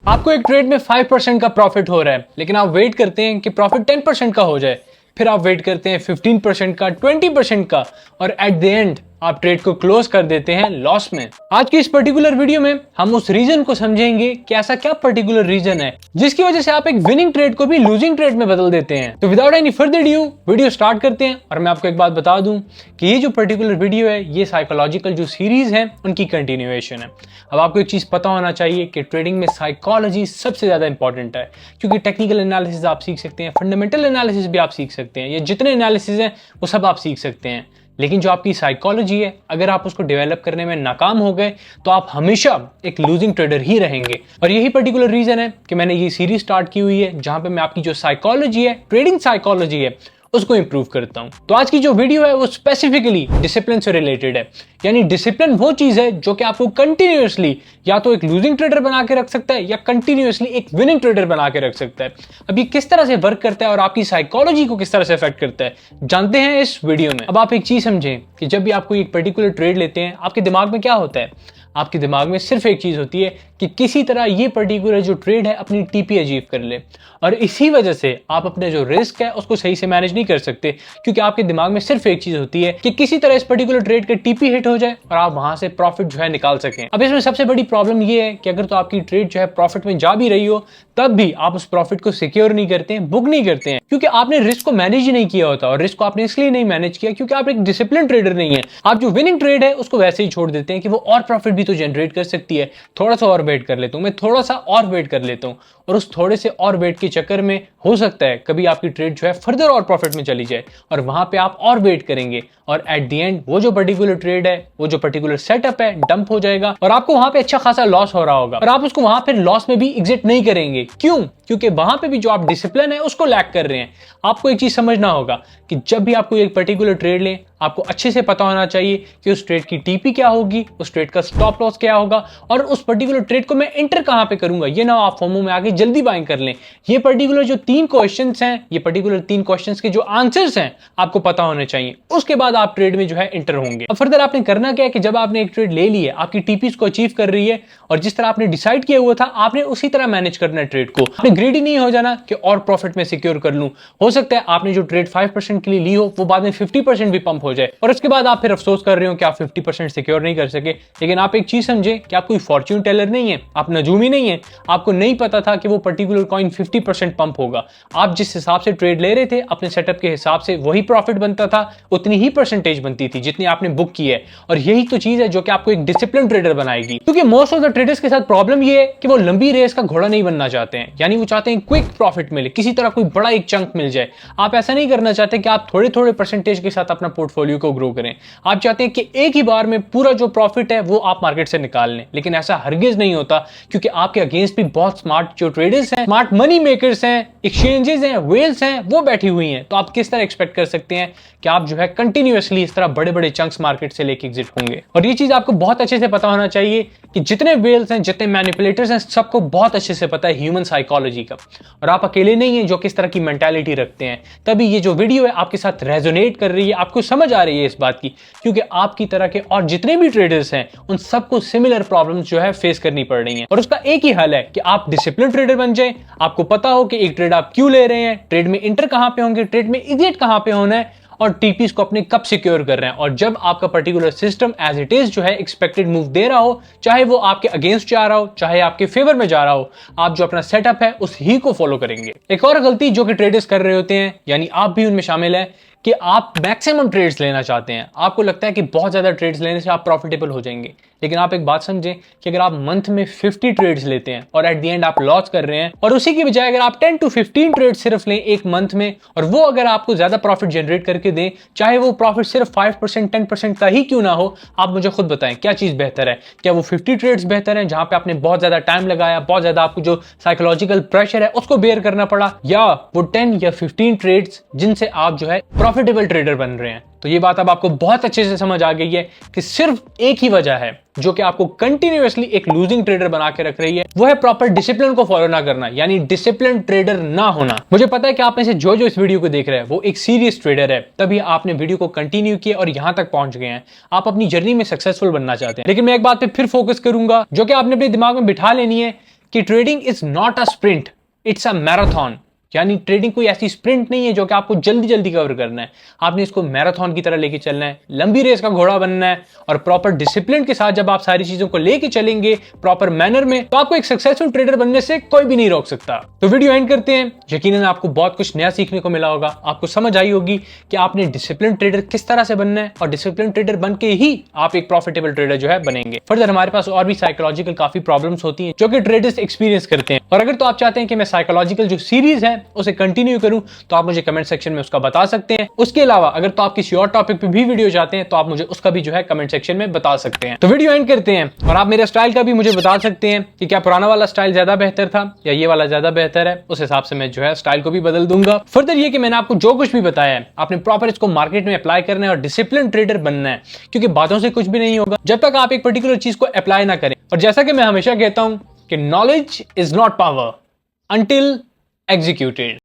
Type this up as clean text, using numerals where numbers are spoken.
आपको एक ट्रेड में 5% का प्रॉफिट हो रहा है, लेकिन आप वेट करते हैं कि प्रॉफिट 10% का हो जाए, फिर आप वेट करते हैं 15% का, 20% का, और एट द एंड आप ट्रेड को क्लोज कर देते हैं लॉस में। आज की इस पर्टिकुलर वीडियो में हम उस रीजन को समझेंगे कि ऐसा क्या पर्टिकुलर रीजन है जिसकी वजह से आप एक विनिंग ट्रेड को भी लूजिंग ट्रेड में बदल देते हैं। तो without any further due video start करते हैं। और मैं आपको एक बात बता दूं कि ये जो पर्टिकुलर वीडियो है ये साइकोलॉजिकल जो सीरीज है उनकी कंटिन्यूएशन है। अब आपको एक चीज पता होना चाहिए कि ट्रेडिंग में साइकोलॉजी सबसे ज्यादा इंपॉर्टेंट है, क्योंकि टेक्निकल एनालिसिस आप सीख सकते हैं, फंडामेंटल एनालिसिस भी आप सीख सकते हैं, ये जितने एनालिसिस हैं वो सब आप सीख सकते हैं, लेकिन जो आपकी साइकोलॉजी है अगर आप उसको डेवलप करने में नाकाम हो गए तो आप हमेशा एक लूजिंग ट्रेडर ही रहेंगे। और यही पर्टिकुलर रीजन है कि मैंने ये सीरीज स्टार्ट की हुई है जहां पे मैं आपकी जो साइकोलॉजी है, ट्रेडिंग साइकोलॉजी है, उसको इंप्रूव करता हूं। तो आज की जो वीडियो है वो स्पेसिफिकली डिसिप्लिन से रिलेटेड है। यानी डिसिप्लिन वो चीज है जो कि आपको कंटिन्यूअसली या तो एक लूजिंग ट्रेडर बना के रख सकता है या कंटिन्यूअसली एक विनिंग ट्रेडर बना के रख सकता है। अब ये किस तरह से वर्क करता है और आपकी साइकोलॉजी को किस तरह से अफेक्ट करता है जानते हैं इस वीडियो में। अब आप एक चीज समझें कि जब भी आप कोई एक पर्टिकुलर ट्रेड लेते हैं आपके दिमाग में क्या होता है। आपके दिमाग में सिर्फ एक चीज होती है कि किसी तरह ये पर्टिकुलर जो ट्रेड है अपनी टीपी अचीव कर ले, और इसी वजह से आप अपने जो रिस्क है उसको सही से मैनेज नहीं कर सकते, क्योंकि आपके दिमाग में सिर्फ एक चीज होती है कि किसी तरह इस पर्टिकुलर ट्रेड के टीपी हिट हो जाए और आप वहां से प्रॉफिट जो है निकाल सकें। अब इसमें सबसे बड़ी प्रॉब्लम ये है कि अगर तो आपकी ट्रेड जो है प्रॉफिट में जा भी रही हो तब भी आप उस प्रॉफिट को सिक्योर नहीं करते हैं, बुक नहीं करते हैं, क्योंकि आपने रिस्क को मैनेज ही नहीं किया होता। और रिस्क को आपने इसलिए नहीं मैनेज किया क्योंकि आप एक डिसिप्लिन ट्रेडर नहीं है। आप जो विनिंग ट्रेड है उसको वैसे ही छोड़ देते हैं कि वो और प्रॉफिट भी तो जनरेट कर सकती है, थोड़ा सा और वेट कर लेता हूं, मैं थोड़ा सा और वेट कर लेता हूं, और उस थोड़े से और वेट के चक्कर में हो सकता है कभी आपकी ट्रेड जो है फर्दर और प्रॉफिट में चली जाए, और वहां पे आप और वेट करेंगे और एट द एंड वो जो पर्टिकुलर ट्रेड है, वो जो पर्टिकुलर सेटअप है डंप हो जाएगा और आपको वहां पे अच्छा खासा लॉस हो रहा होगा, और आप उसको वहां पे लॉस में भी एग्जिट नहीं करेंगे। क्यों? क्योंकि वहां पे भी जो आप डिसिप्लिन है उसको लैक कर रहे हैं। आपको एक चीज समझना होगा कि जब भी आपको एक पर्टिकुलर ट्रेड लें आपको अच्छे से पता होना चाहिए कि उस ट्रेड की टीपी क्या होगी, उस ट्रेड का स्टॉप लॉस क्या होगा, और उस पर्टिकुलर ट्रेड को मैं एंटर कहां पे करूंगा। ये ना आप फोमो में आगे जल्दी बाइंग कर लें। ये पर्टिकुलर जो 3 क्वेश्चंस हैं, ये पर्टिकुलर 3 क्वेश्चंस के जो आंसर्स हैं आपको पता होने चाहिए, उसके बाद आप ट्रेड में जो है एंटर होंगे। अब फर्दर आपने करना क्या है कि जब आपने एक ट्रेड ले ली है, आपकी टीपी को अचीव कर रही है और जिस तरह आपने डिसाइड किया हुआ था आपने उसी तरह मैनेज करना है ट्रेड को। आपने ग्रीडी नहीं हो जाना कि और प्रॉफिट में सिक्योर कर लूं। हो सकता है आपने जो ट्रेड 5% के लिए ली हो वो बाद में 50% भी पंप हो जाए और उसके बाद आप फिर अफसोस कर रहे हो कि आप 50% सिक्योर नहीं कर सके। लेकिन आप एक चीज समझे कि आप कोई फॉर्च्यून टेलर नहीं है, आप नजूमी नहीं है। आपको नहीं पता था कि वो पर्टिकुलर कॉइन 50% पंप होगा। आप जिस हिसाब से ट्रेड ले रहे थे अपने सेटअप के हिसाब से वही प्रॉफिट बनता था, उतनी ही परसेंटेज बनती थी जितनी आपने बुक की है। और यही तो चीज है जो कि आपको एक डिसिप्लिन ट्रेडर बनाएगी, क्योंकि मोस्ट ऑफ द ट्रेडर्स के साथ प्रॉब्लम ये है कि वो लंबी रेस का घोड़ा नहीं बनना चाहते हैं। यानी वो चाहते हैं क्विक प्रॉफिट मिले, किसी तरह कोई बड़ा एक चंक मिल जाए। आप ऐसा नहीं करना चाहते कि आप थोड़े थोड़े परसेंटेज के साथ अपना पोर्टफोलियो को ग्रो करें। आप चाहते हैं कि एक ही बार में पूरा जो प्रॉफिट है वो आप मार्केट से निकाल लें, लेकिन ऐसा हरगिज नहीं होता, क्योंकि आपके अगेंस्ट भी बहुत स्मार्ट जो ट्रेडर्स हैं, स्मार्ट मनी मेकर्स हैं, एक्सचेंजेस हैं, वेल्स हैं, वो बैठी हुई हैं। तो आप किस तरह एक्सपेक्ट कर सकते हैं कि आप जो है कंटिन्यूअसली इस तरह बड़े बड़े चंक्स मार्केट से लेके एग्जिट होंगे। और ये चीज आपको बहुत अच्छे से पता होना चाहिए कि जितने वेल्स हैं, जितने मैनिपुलेटर्स हैं, सबको बहुत अच्छे से पता है ह्यूमन साइकोलॉजी का, और आप अकेले नहीं हैं जो किस तरह की मेंटालिटी रखते हैं। तभी ये जो वीडियो है आपके साथ रेजोनेट कर रही है, आपको समझ आ रही है इस बात की, क्योंकि आपकी तरह के और जितने भी ट्रेडर्स हैं उन सबको सिमिलर प्रॉब्लम्स जो है फेस करनी पड़ रही हैं। और उसका एक ही हल है कि आप डिसिप्लिन ट्रेडर बन जाएं। आपको पता हो कि एक ट्रेड आप क्यों ले रहे हैं, ट्रेड में इंटर कहां पे होंगे, ट्रेड में एग्जिट कहां पे होना है, और टीपीस को अपने कब सिक्योर कर रहे हैं। और जब आपका particular system as it is जो है एक्सपेक्टेड मूव दे रहा हो, चाहे वो आपके अगेंस्ट जा रहा हो चाहे आपके फेवर में जा रहा हो, आप जो अपना सेटअप है उस ही को फॉलो करेंगे। एक और गलती जो कि ट्रेडर्स कर रहे होते हैं, यानी आप भी उनमें शामिल है, कि आप मैक्सिमम ट्रेड्स लेना चाहते हैं। आपको लगता है कि बहुत ज्यादा ट्रेड्स लेने से आप प्रॉफिटेबल हो जाएंगे, लेकिन आप एक बात समझें कि अगर आप मंथ में 50 ट्रेड्स लेते हैं और एट द एंड आप लॉस कर रहे हैं, और उसी की बजाय अगर आप 10 to 15 ट्रेड्स सिर्फ लें एक मंथ में, और वो अगर आपको ज्यादा प्रॉफिट जनरेट करके दें, चाहे वो प्रॉफिट सिर्फ 5% 10% का ही क्यों ना हो, आप मुझे खुद बताएं क्या चीज बेहतर है। क्या वो 50 ट्रेड्स बेहतर है जहां पे आपने बहुत ज्यादा टाइम लगाया, बहुत ज्यादा आपको जो साइकोलॉजिकल प्रेशर है उसको बेयर करना पड़ा, या वो 10 या 15 ट्रेड्स जिनसे आप जो है प्रॉफिटेबल ट्रेडर बन रहे हैं। तो ये बात अब आपको बहुत अच्छे से समझ आ गई है कि सिर्फ एक ही वजह है जो कि आपको कंटिन्यूअसली एक लूजिंग ट्रेडर बना के रख रही है, वो है प्रॉपर डिसिप्लिन को फॉलो ना करना, यानी डिसिप्लिन ट्रेडर ना होना। मुझे पता है कि आप में से जो इस वीडियो को देख रहे हैं वो एक सीरियस ट्रेडर है, तभी आपने वीडियो को कंटिन्यू किया और यहां तक पहुंच गए हैं। आप अपनी जर्नी में सक्सेसफुल बनना चाहते हैं। लेकिन मैं एक बात पे फिर फोकस करूंगा जो कि आपने अपने दिमाग में बिठा लेनी है कि trading is not a sprint, it's a marathon. यानी ट्रेडिंग कोई ऐसी स्प्रिंट नहीं है जो कि आपको जल्दी जल्दी कवर करना है, आपने इसको मैराथन की तरह लेके चलना है, लंबी रेस का घोड़ा बनना है। और प्रॉपर डिसिप्लिन के साथ जब आप सारी चीजों को लेके चलेंगे प्रॉपर मैनर में, तो आपको एक सक्सेसफुल ट्रेडर बनने से कोई भी नहीं रोक सकता। तो वीडियो एंड करते हैं। यकीनन आपको बहुत कुछ नया सीखने को मिला होगा, आपको समझ आई होगी कि आपने डिसिप्लिन ट्रेडर किस तरह से बनना है, और डिसिप्लिन ट्रेडर बन के ही आप एक प्रॉफिटेबल ट्रेडर जो है बनेंगे। फर्दर हमारे पास और भी साइकोलॉजिकल काफी प्रॉब्लम्स होती हैं जो कि ट्रेडर्स एक्सपीरियंस करते हैं, और अगर तो आप चाहते हैं कि मैं साइकोलॉजिकल जो सीरीज है उसे कंटिन्यू करूं तो आप मुझे कमेंट सेक्शन में उसका बता सकते हैं। उसके अलावा अगर तो आप किसी और टॉपिक पे भी वीडियो चाहते हैं तो आप मुझे उसका भी जो है कमेंट सेक्शन में बता सकते हैं। तो वीडियो एंड करते हैं, और आप मेरे स्टाइल का भी मुझे बता सकते हैं कि क्या पुराना वाला स्टाइल ज्यादा बेहतर था या ये वाला ज्यादा बेहतर है। उस हिसाब से मैं जो है स्टाइल को भी बदल दूंगा। फर्दर ये कि मैंने आपको जो कुछ भी बताया है आपने प्रॉपर इसको मार्केट में अप्लाई करना है और डिसिप्लिन ट्रेडर बनना है, क्योंकि बातों से कुछ भी नहीं होगा जब तक आप एक पर्टिकुलर चीज को अप्लाई ना करें। और जैसा कि मैं हमेशा कहता हूं कि knowledge is not power until executed.